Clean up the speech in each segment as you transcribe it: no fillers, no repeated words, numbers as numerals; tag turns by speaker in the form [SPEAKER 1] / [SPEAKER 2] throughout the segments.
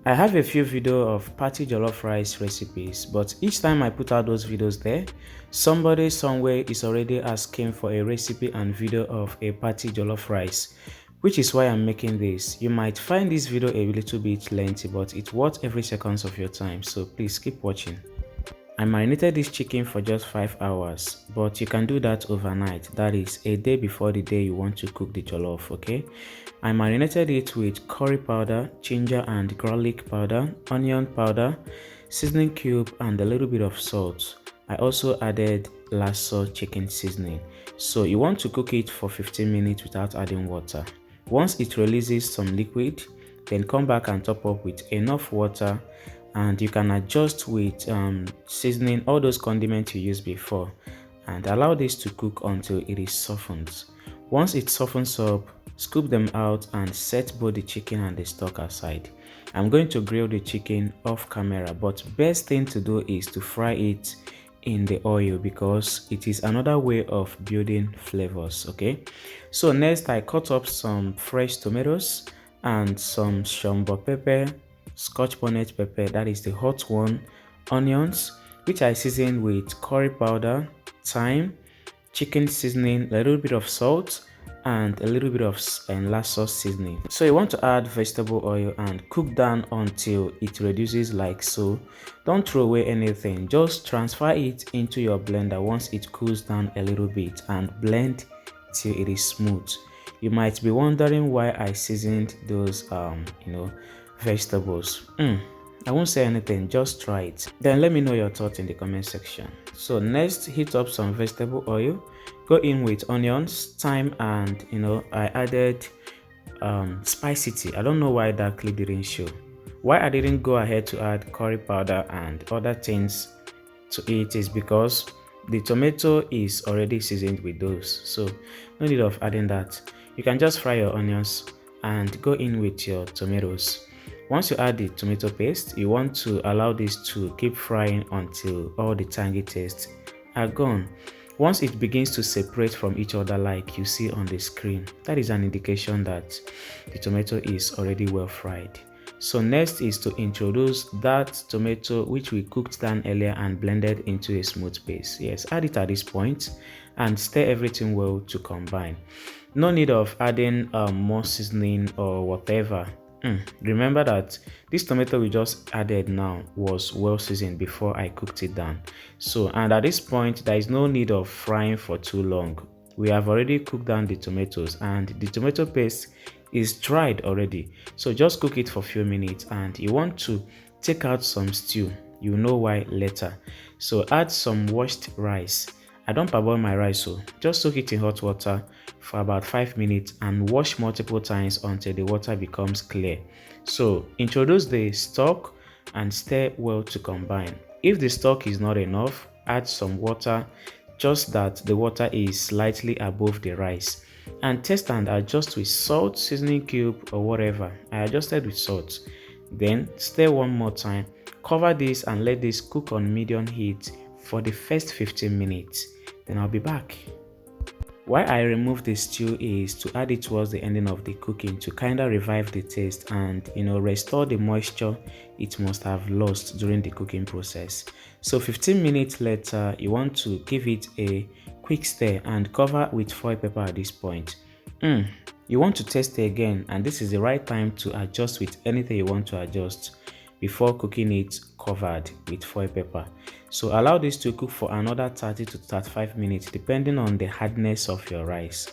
[SPEAKER 1] I have a few videos of party jollof rice recipes, but each time I put out those videos there, somebody somewhere is already asking for a recipe and video of a party jollof rice, which is why I'm making this. You might find this video a little bit lengthy, but it's worth every second of your time, so please keep watching. I marinated this chicken for just 5 hours, but you can do that overnight, that is a day before the day you want to cook the jollof, okay? I marinated it with curry powder, ginger and garlic powder, onion powder, seasoning cube and a little bit of salt. I also added lasso chicken seasoning. So you want to cook it for 15 minutes without adding water. Once it releases some liquid, then come back and top up with enough water, and you can adjust with seasoning all those condiments you used before, and allow this to cook until it is softened. Once it softens up, scoop them out and set both the chicken and the stock aside. I'm going to grill the chicken off camera, but best thing to do is to fry it in the oil because it is another way of building flavors. Okay, so next I cut up some fresh tomatoes and some shombo pepper, scotch bonnet pepper, that is the hot one, onions, which I seasoned with curry powder, thyme, chicken seasoning, a little bit of salt and a little bit of lasso seasoning. So you want to add vegetable oil and cook down until it reduces like so. Don't throw away anything, just transfer it into your blender once it cools down a little bit and blend till it is smooth. You might be wondering why I seasoned those vegetables. I won't say anything, just try it. Then let me know your thoughts in the comment section. So next, heat up some vegetable oil. Go in with onions, thyme, and I added spicity. I don't know why that clip didn't show. Why I didn't go ahead to add curry powder and other things to it is because the tomato is already seasoned with those, so no need of adding that. You can just fry your onions and go in with your tomatoes. Once you add the tomato paste, you want to allow this to keep frying until all the tangy tastes are gone. Once it begins to separate from each other like you see on the screen, that is an indication that the tomato is already well fried. So next is to introduce that tomato which we cooked down earlier and blended into a smooth paste. Yes, add it at this point and stir everything well to combine. No need of adding more seasoning or whatever. Remember that this tomato we just added now was well seasoned before I cooked it down. So, and at this point there is no need of frying for too long. We have already cooked down the tomatoes and the tomato paste is dried already. So just cook it for a few minutes, and you want to take out some stew. You know why later. So add some washed rice. I don't parboil my rice, so just soak it in hot water for about 5 minutes and wash multiple times until the water becomes clear. So introduce the stock and stir well to combine. If the stock is not enough, add some water, just that the water is slightly above the rice, and test and adjust with salt, seasoning cube or whatever. I adjusted with salt. Then stir one more time, cover this and let this cook on medium heat for the first 15 minutes. Then I'll be back. Why I remove the stew is to add it towards the ending of the cooking to kind of revive the taste and restore the moisture it must have lost during the cooking process. So 15 minutes later, you want to give it a quick stir and cover with foil paper at this point. You want to taste it again, and this is the right time to adjust with anything you want to adjust before cooking it covered with foil paper. So allow this to cook for another 30 to 35 minutes depending on the hardness of your rice,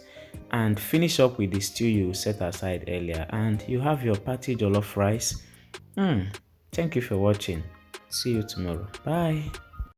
[SPEAKER 1] and finish up with the stew you set aside earlier, and you have your party jollof rice. Thank you for watching. See you tomorrow. Bye.